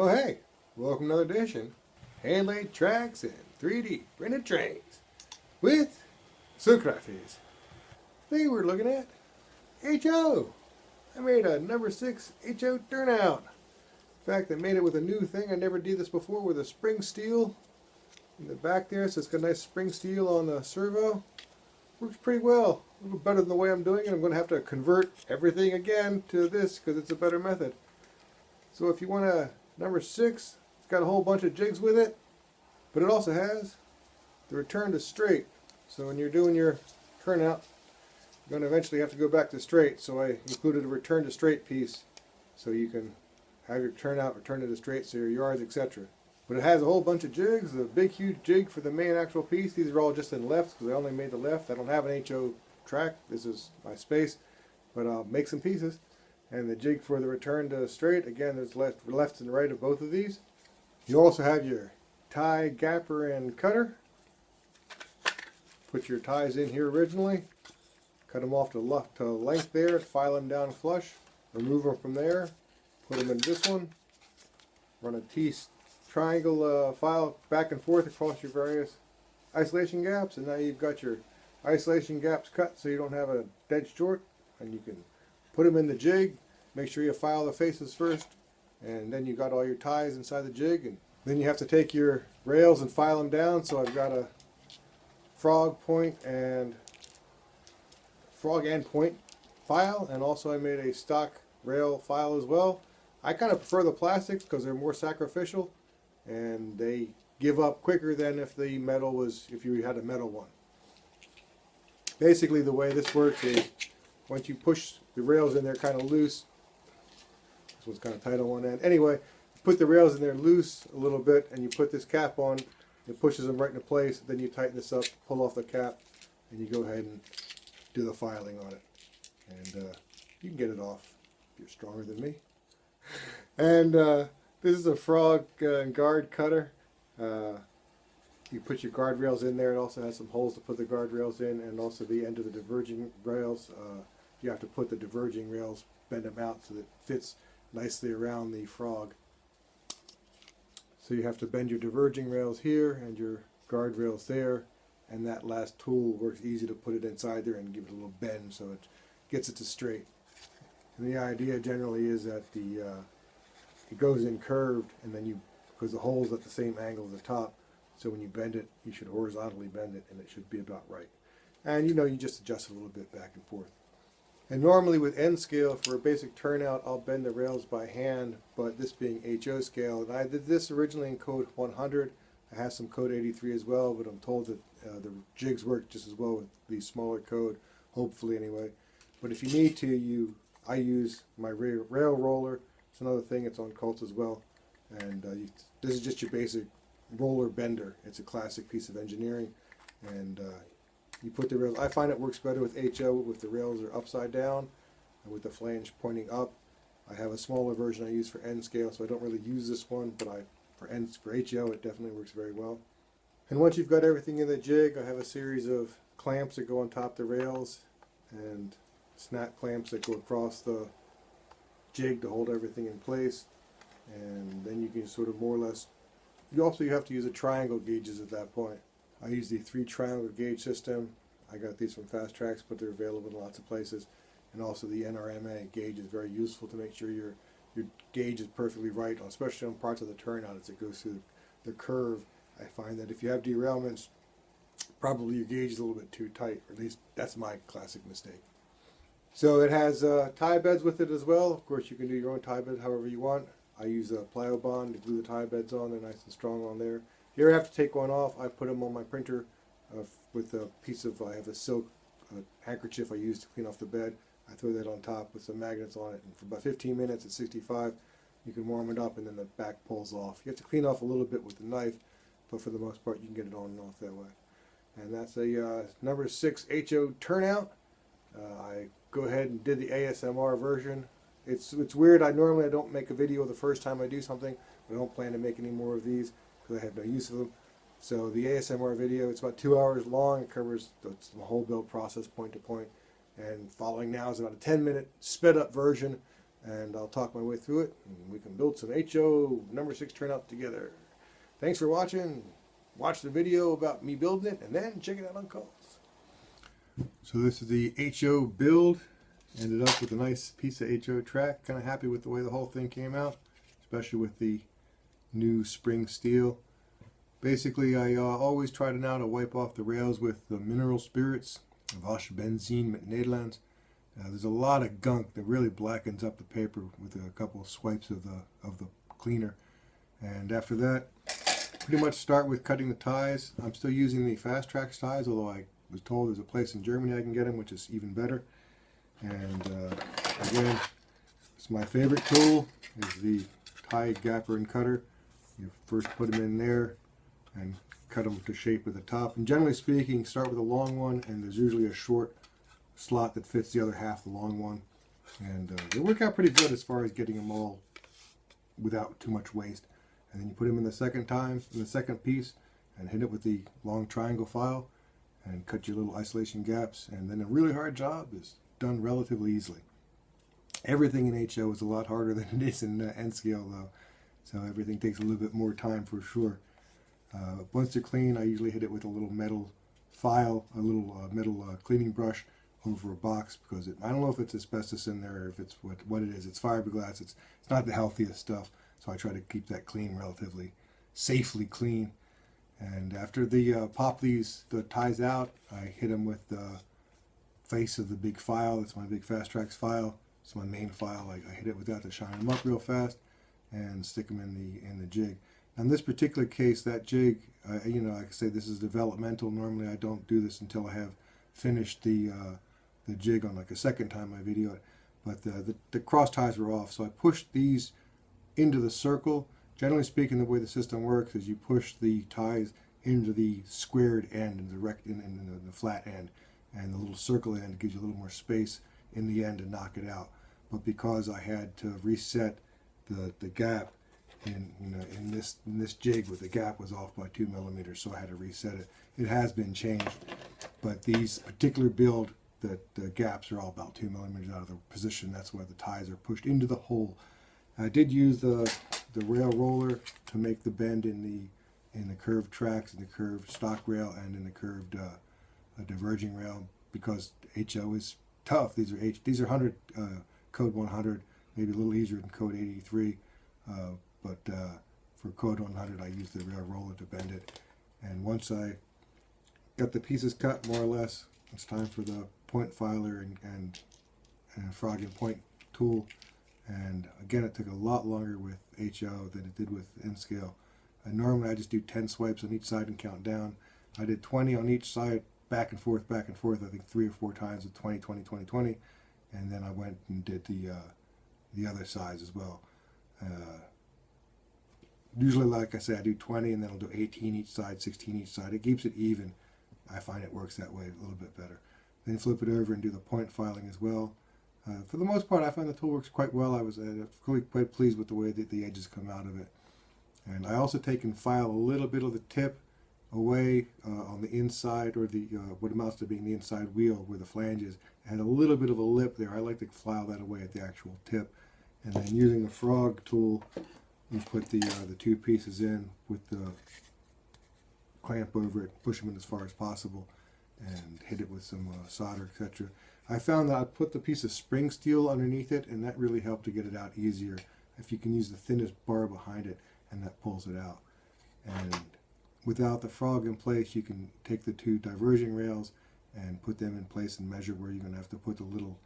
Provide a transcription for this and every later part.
Oh hey, welcome to another edition. Hand-laid tracks and 3D printed trains with sacrificial. Today we're looking at HO. I made a number 6 HO Turnout. In fact, I made it with a new thing. I never did this before with a spring steel in the back there, so it's got a nice spring steel on the servo. Works pretty well. A little better than the way I'm doing it. I'm going to have to convert everything again to this because it's a better method. So if you want a number 6, it's got a whole bunch of jigs with it, but it also has the return to straight. So when you're doing your turnout, you're going to eventually have to go back to straight. So I included a return to straight piece so you can have your turnout return to straight, so your yards, etc. But it has a whole bunch of jigs, a big huge jig for the main actual piece. These are all just in lefts because I only made the left. I don't have an HO track. This is my space, but I'll make some pieces. And the jig for the return to straight, again, there's left and right of both of these. You also have your tie gapper and cutter. Put your ties in here originally. Cut them off to length there, file them down flush. Remove them from there. Put them in this one. Run a T-triangle file back and forth across your various isolation gaps. And now you've got your isolation gaps cut so you don't have a dead short. And you can put them in the jig. Make sure you file the faces first, and then you got all your ties inside the jig. And then you have to take your rails and file them down. So I've got a frog and point file, and also I made a stock rail file as well. I kind of prefer the plastics because they're more sacrificial, and they give up quicker than if the metal was, if you had a metal one. Basically, the way this works is once you push the rails in there kind of loose, this one's kind of tight on one end. Anyway, you put the rails in there loose a little bit, and you put this cap on. It pushes them right into place. Then you tighten this up, pull off the cap, and you go ahead and do the filing on it. And you can get it off if you're stronger than me. And this is a frog and guard cutter. You put your guardrails in there. It also has some holes to put the guardrails in, and also the end of the diverging rails. You have to put the diverging rails, bend them out so that it fits nicely around the frog. So you have to bend your diverging rails here and your guardrails there, and that last tool works easy to put it inside there and give it a little bend so it gets it to straight. And the idea generally is that it goes in curved, and then because the hole's at the same angle as the top, so when you bend it, you should horizontally bend it, and it should be about right. And you just adjust it a little bit back and forth. And normally with N scale for a basic turnout, I'll bend the rails by hand, but this being HO scale, and I did this originally in code 100. I have some code 83 as well, but I'm told that the jigs work just as well with the smaller code, hopefully anyway. But if you need to, I use my rail roller. It's another thing, it's on Colts as well. And this is just your basic roller bender. It's a classic piece of engineering, and you put the rails. I find it works better with HO with the rails are upside down and with the flange pointing up. I have a smaller version I use for N scale, so I don't really use this one, but for HO it definitely works very well. And once you've got everything in the jig, I have a series of clamps that go on top the rails and snap clamps that go across the jig to hold everything in place. And then you can sort of more or less, you have to use a triangle gauges at that point. I use the 3 triangle gauge system. I got these from Fast Tracks, but they're available in lots of places. And also the NRMA gauge is very useful to make sure your gauge is perfectly right, especially on parts of the turnout as it goes through the curve. I find that if you have derailments, probably your gauge is a little bit too tight, or at least that's my classic mistake. So it has tie beds with it as well. Of course, you can do your own tie bed however you want. I use a plyo bond to glue the tie beds on. They're nice and strong on there. If you ever have to take one off, I put them on my printer with a piece of, I have a silk handkerchief I use to clean off the bed. I throw that on top with some magnets on it, and for about 15 minutes at 65, you can warm it up, and then the back pulls off. You have to clean off a little bit with the knife, but for the most part, you can get it on and off that way. And that's a number 6 HO Turnout. I go ahead and did the ASMR version. It's weird. I normally don't make a video the first time I do something, but I don't plan to make any more of these because I have no use for them. So the ASMR video, it's about 2 hours long. It covers the whole build process point to point. And following now is about a 10-minute sped up version and I'll talk my way through it, and we can build some HO number 6 turnout together. Thanks for watching. Watch the video about me building it, and then check it out on Coils. So this is the HO build. Ended up with a nice piece of HO track. Kind of happy with the way the whole thing came out, especially with the new spring steel. Basically, I always try to now to wipe off the rails with the mineral spirits, Wasche Benzine met Nederlands. There's a lot of gunk that really blackens up the paper with a couple of swipes of the cleaner. And after that, pretty much start with cutting the ties. I'm still using the Fast Track ties, although I was told there's a place in Germany I can get them, which is even better. And again, it's my favorite tool is the tie gapper and cutter. You first put them in there and cut them to shape with the top. And generally speaking, start with a long one, and there's usually a short slot that fits the other half the long one. And they work out pretty good as far as getting them all without too much waste. And then you put them in the second time, in the second piece, and hit it with the long triangle file and cut your little isolation gaps. And then a really hard job is done relatively easily. Everything in HO is a lot harder than it is in N scale though, so everything takes a little bit more time for sure. Once they're clean, I usually hit it with a little metal file, a little metal cleaning brush over a box, because I don't know if it's asbestos in there or if it's what it is. It's fiberglass. It's not the healthiest stuff, so I try to keep that clean, relatively safely clean. And after the pop the ties out, I hit them with the face of the big file. That's my big Fast Tracks file. It's my main file. I hit it with that to shine them up real fast and stick them in the jig. Now in this particular case, that jig, you know, like I say, this is developmental. Normally I don't do this until I have finished the jig on like a second time I video it. But the cross ties were off, so I pushed these into the circle. Generally speaking, the way the system works is you push the ties into the squared end and in the flat end, and the little circle end gives you a little more space in the end to knock it out. But because I had to reset the gap in this jig, with the gap was off by 2 millimeters, so I had to reset it. It has been changed, but these particular build, the gaps are all about 2 millimeters out of the position. That's why the ties are pushed into the hole. I did use the rail roller to make the bend in the curved tracks, in the curved stock rail, and in the curved diverging rail, because HO is tough. These are 100 code 100, maybe a little easier than code 83, but for code 100 I used the rail roller to bend it. And once I got the pieces cut more or less, it's time for the point filer and frog and point tool. And again, it took a lot longer with HO than it did with N scale. Normally I just do 10 swipes on each side and count down. I did 20 on each side, back and forth, I think 3 or 4 times with 20, 20, 20, 20. And then I went and did the other sides as well. Usually, like I say, I do 20 and then I'll do 18 each side, 16 each side. It keeps it even. I find it works that way a little bit better. Then flip it over and do the point filing as well. For the most part, I find the tool works quite well. I was really quite pleased with the way that the edges come out of it. And I also take and file a little bit of the tip away on the inside, or the what amounts to being the inside wheel where the flange is. It had a little bit of a lip there. I like to file that away at the actual tip. And then using the frog tool, you put the 2 pieces in with the clamp over it, push them in as far as possible, and hit it with some solder, etc. I found that I put the piece of spring steel underneath it, and that really helped to get it out easier. If you can use the thinnest bar behind it, and that pulls it out. And without the frog in place, you can take the 2 diverging rails and put them in place and measure where you're going to have to put the little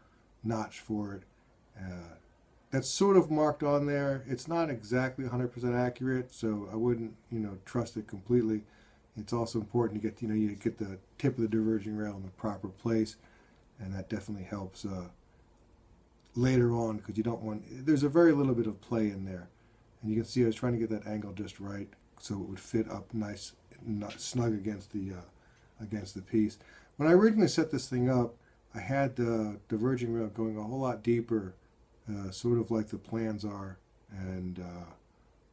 notch for it. That's sort of marked on there. It's not exactly 100% accurate, so I wouldn't, trust it completely. It's also important to get, you get the tip of the diverging rail in the proper place, and that definitely helps later on, because you don't want, there's a very little bit of play in there. And you can see I was trying to get that angle just right so it would fit up nice, not snug against the piece. When I originally set this thing up, I had the diverging rail going a whole lot deeper, sort of like the plans are, and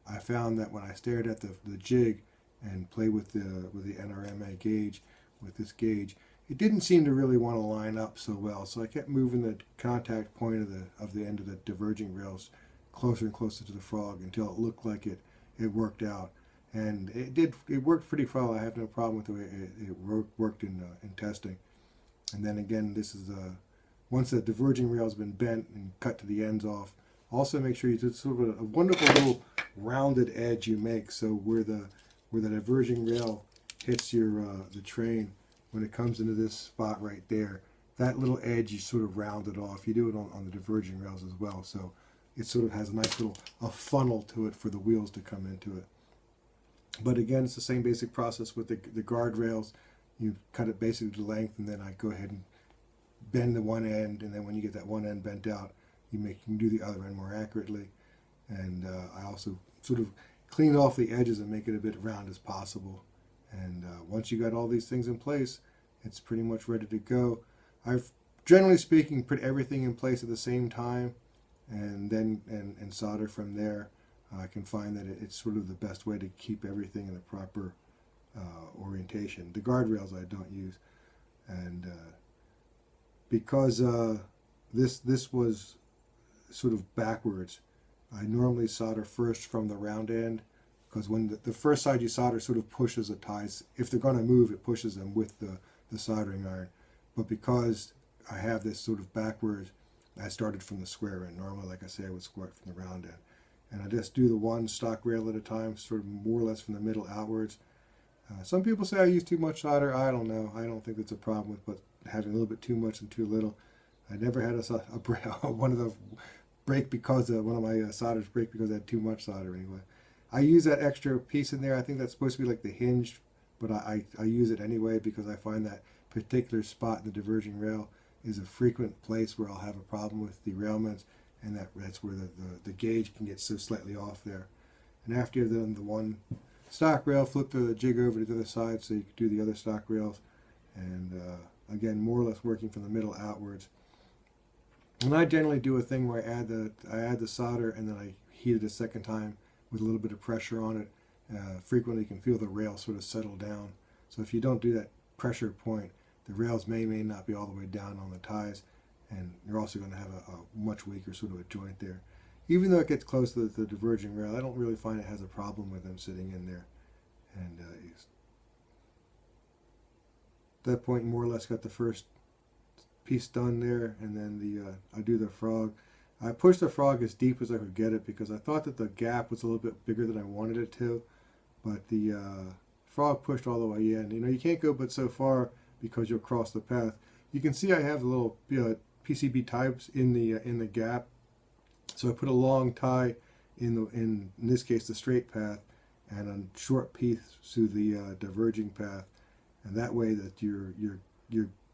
I found that when I stared at the jig and played with the NRMA gauge, with this gauge, it didn't seem to really want to line up so well. So I kept moving the contact point of the end of the diverging rails closer and closer to the frog until it looked like it worked out. And it worked pretty well. I have no problem with the way it worked in testing. And then again, this is once the diverging rail has been bent and cut to the ends off, also make sure you do sort of a wonderful little rounded edge you make. So where the diverging rail hits the train, when it comes into this spot right there, that little edge you sort of round it off. You do it on the diverging rails as well. So it sort of has a nice little funnel to it for the wheels to come into it. But again, it's the same basic process with the guardrails. You cut it basically to length, and then I go ahead and bend the one end, and then when you get that one end bent out, you can do the other end more accurately. And I also sort of clean off the edges and make it a bit round as possible. And once you got all these things in place, it's pretty much ready to go. I've, generally speaking, put everything in place at the same time, and then and solder from there. I can find that it's sort of the best way to keep everything in the proper orientation. The guardrails I don't use, and because this was sort of backwards, I normally solder first from the round end, because when the first side you solder sort of pushes the ties. If they're going to move, it pushes them with the soldering iron. But because I have this sort of backwards, I started from the square end. Normally, like I say, I would start from the round end. And I just do the one stock rail at a time, sort of more or less from the middle outwards. Some people say I use too much solder. I don't know. I don't think that's a problem with, but having a little bit too much and too little. I never had one of the break because one of my solders break because I had too much solder anyway. I use that extra piece in there. I think that's supposed to be like the hinge, but I use it anyway because I find that particular spot in the diverging rail is a frequent place where I'll have a problem with derailments, and that's where the gauge can get so slightly off there. And after you've done the one stock rail, flip the jig over to the other side so you can do the other stock rails. And again, more or less working from the middle outwards. And I generally do a thing where I add the solder and then I heat it a second time with a little bit of pressure on it. Frequently you can feel the rail sort of settle down. So if you don't do that pressure point, the rails may not be all the way down on the ties, and you're also going to have a much weaker sort of a joint there. Even though it gets close to the diverging rail, I don't really find it has a problem with them sitting in there. And at that point, more or less got the first piece done there, and then I do the frog. I pushed the frog as deep as I could get it because I thought that the gap was a little bit bigger than I wanted it to, but the frog pushed all the way in. You know, you can't go but so far because you'll cross the path. You can see I have the little PCB ties in the gap, so I put a long tie in this case the straight path, and a short piece through the diverging path, and that way that your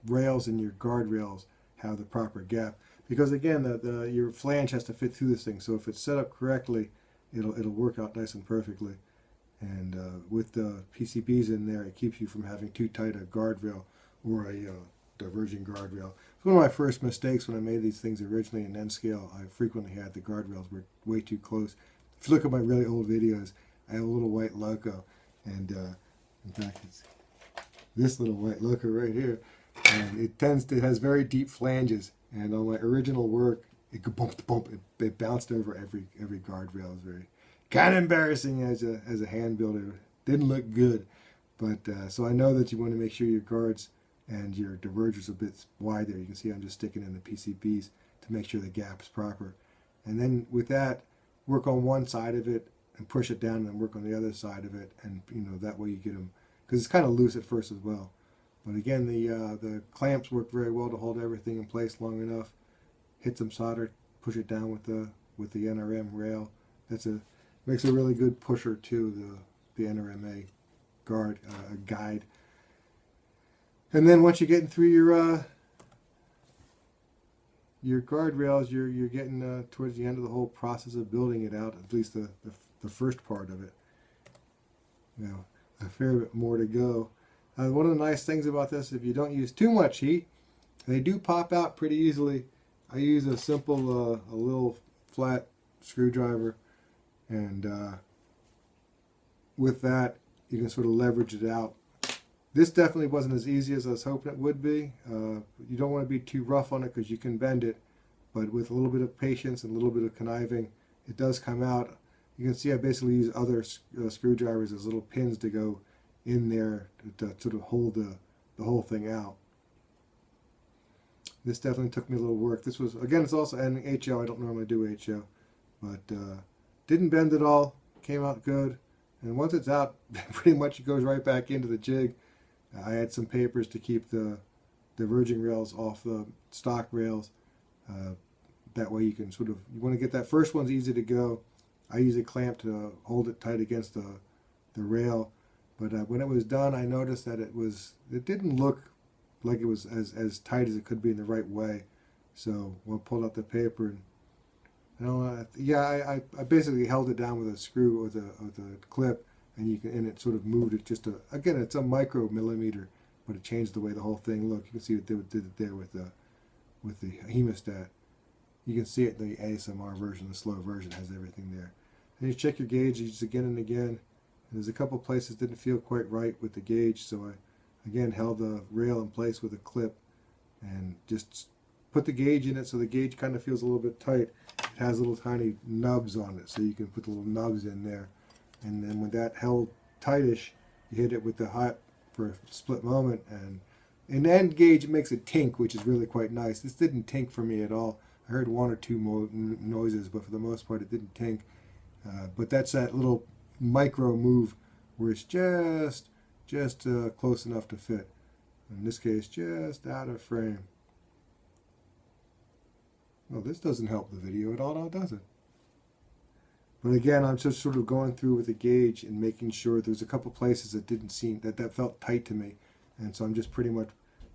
rails and your guardrails have the proper gap. Because again, your flange has to fit through this thing, so if it's set up correctly, it'll work out nice and perfectly. And with the PCBs in there, it keeps you from having too tight a guardrail or a diverging guardrail. It's one of my first mistakes when I made these things originally in N scale. I frequently had the guardrails were way too close. If you look at my really old videos, I have a little white loco, and in fact, it's this little white loco right here, and it has very deep flanges. And on my original work, it could bump, it bounced over every guardrail. It was very kind of embarrassing as a hand builder. Didn't look good, but so I know that you want to make sure your guards and your divergers are a bit wide there. You can see I'm just sticking in the PCBs to make sure the gap is proper. And then with that, work on one side of it and push it down, and then work on the other side of it, and that way you get them, because it's kind of loose at first as well. But again, the clamps work very well to hold everything in place long enough. Hit some solder, push it down with the NRM rail. Makes a really good pusher to the NRMA guide. And then once you're getting through your guardrails, you're getting towards the end of the whole process of building it out. At least the first part of it. A fair bit more to go. One of the nice things about this, if you don't use too much heat, they do pop out pretty easily. I use a simple, a little flat screwdriver, and with that, you can sort of leverage it out. This definitely wasn't as easy as I was hoping it would be. You don't want to be too rough on it because you can bend it, but with a little bit of patience and a little bit of conniving, it does come out. You can see I basically use other screwdrivers as little pins to go in there to sort of hold the whole thing out. This definitely took me a little work. This was, again, it's also an HO. I don't normally do HO, but didn't bend at all. Came out good. And once it's out, pretty much it goes right back into the jig. I had some papers to keep the diverging rails off the stock rails. That way you can sort of, you want to get that first one's easy to go. I use a clamp to hold it tight against the rail. But when it was done, I noticed that it didn't look like it was as tight as it could be in the right way. So I pulled out the paper and I basically held it down with a screw or the clip, and it sort of moved it just again, it's a micro millimeter, but it changed the way the whole thing looked. You can see what they did it there with the hemostat. You can see it in the ASMR version. The slow version has everything there. And you check your gauges again and again. And there's a couple places didn't feel quite right with the gauge, so I again held the rail in place with a clip and just put the gauge in it so the gauge kind of feels a little bit tight. It has little tiny nubs on it, so you can put the little nubs in there. And then when that held tightish, you hit it with the hot for a split moment, and in the end gauge it makes it tink, which is really quite nice. This didn't tink for me at all. I heard one or two noises, but for the most part it didn't tink. But that's that little micro move where it's just close enough to fit. In this case, just out of frame. Well, this doesn't help the video at all, now does it? But again, I'm just sort of going through with the gauge and making sure there's a couple places that didn't seem that felt tight to me, and so I'm just pretty much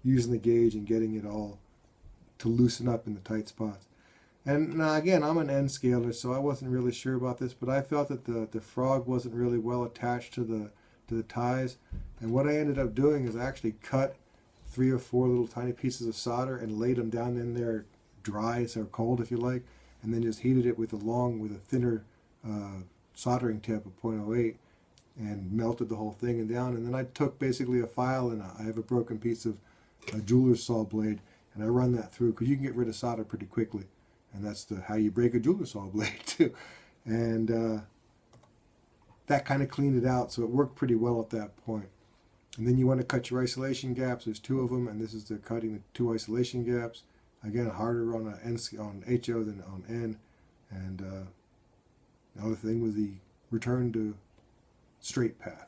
using the gauge and getting it all to loosen up in the tight spots. And now again, I'm an N scaler, so I wasn't really sure about this, but I felt that the frog wasn't really well attached to the ties. And what I ended up doing is I actually cut 3 or 4 little tiny pieces of solder and laid them down in there dry, so cold if you like, and then just heated it with a thinner soldering tip of 0.08 and melted the whole thing and down. And then I took basically a file, and I have a broken piece of a jeweler's saw blade, and I run that through because you can get rid of solder pretty quickly, and that's how you break a jeweler's saw blade too. And that kind of cleaned it out, so it worked pretty well at that point. And then you want to cut your isolation gaps. There's 2 of them, and this is the cutting the 2 isolation gaps. Again, harder on HO than on N. And the other thing was the return to straight path.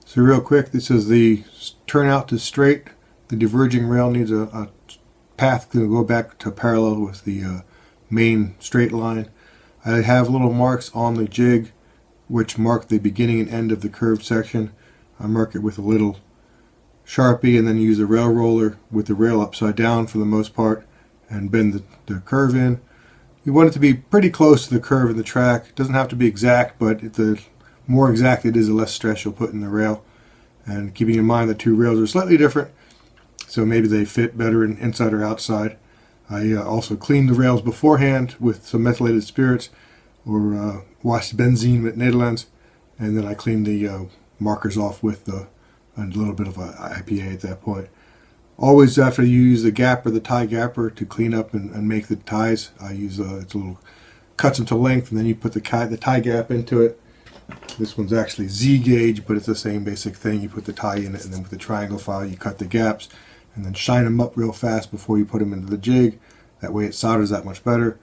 So real quick, this is the turnout to straight. The diverging rail needs a path to go back to parallel with the main straight line. I have little marks on the jig which mark the beginning and end of the curved section. I mark it with a little Sharpie and then use a rail roller with the rail upside down for the most part and bend the curve in. You want it to be pretty close to the curve in the track. It doesn't have to be exact, but the more exact it is, the less stress you'll put in the rail. And keeping in mind the 2 rails are slightly different, so maybe they fit better inside or outside. I also cleaned the rails beforehand with some methylated spirits or washed benzene with Nederlands, and then I cleaned the markers off with a little bit of a IPA at that point. Always after you use the gapper, the tie gapper, to clean up and make the ties, I use it's a little cuts them to length, and then you put the tie gap into it. This one's actually Z gauge, but it's the same basic thing. You put the tie in it, and then with the triangle file you cut the gaps and then shine them up real fast before you put them into the jig. That way it solders that much better.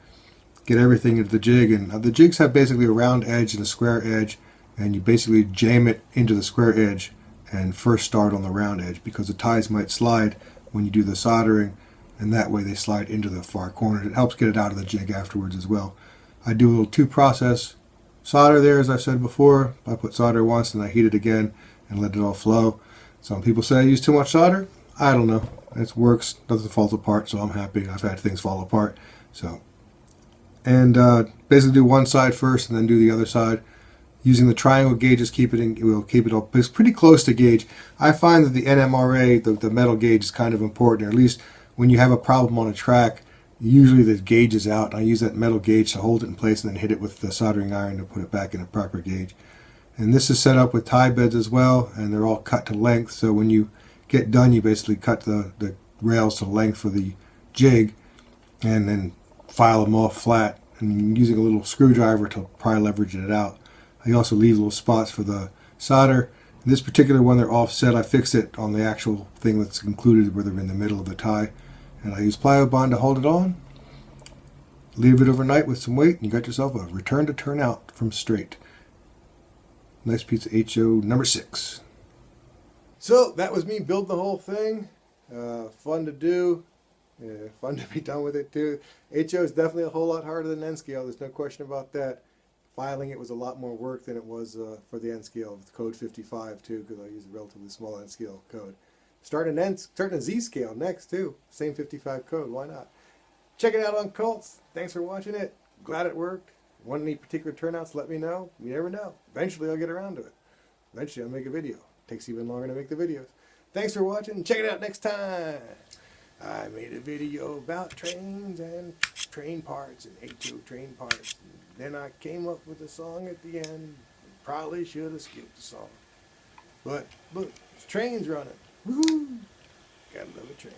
Get everything into the jig, and the jigs have basically a round edge and a square edge, and you basically jam it into the square edge and first start on the round edge, because the ties might slide when you do the soldering, and that way they slide into the far corners. It helps get it out of the jig afterwards as well. I do a little 2-process solder there, as I've said before. I put solder once and I heat it again and let it all flow. Some people say I use too much solder. I don't know. It works, doesn't fall apart, so I'm happy. I've had things fall apart. So, and basically do one side first and then do the other side. Using the triangle gauges, we'll keep it all it's pretty close to gauge. I find that the NMRA, the metal gauge, is kind of important, or at least when you have a problem on a track, usually the gauge is out. I use that metal gauge to hold it in place and then hit it with the soldering iron to put it back in a proper gauge. And this is set up with tie beds as well, and they're all cut to length. So when you get done, you basically cut the rails to length for the jig, and then file them off flat, and using a little screwdriver to pry leverage it out. I also leave little spots for the solder. In this particular one, they're offset. I fixed it on the actual thing that's included where they're in the middle of the tie. And I use plyo bond to hold it on. Leave it overnight with some weight, and you got yourself a return to turnout from straight. Nice piece of HO number 6. So that was me building the whole thing. Fun to do. Yeah, fun to be done with it too. HO is definitely a whole lot harder than N scale. There's no question about that. Filing it was a lot more work than it was for the N scale with code 55 too, because I use a relatively small N scale code. Starting a Z scale next too. Same 55 code. Why not? Check it out on Cults. Thanks for watching it. Glad it worked. Want any particular turnouts? Let me know. You never know. Eventually I'll get around to it. Eventually I'll make a video. Takes even longer to make the videos. Thanks for watching. Check it out next time. I made a video about trains and train parts and HO train parts. Then I came up with a song at the end. Probably should have skipped the song. But look, trains running. Woohoo! Gotta love a train.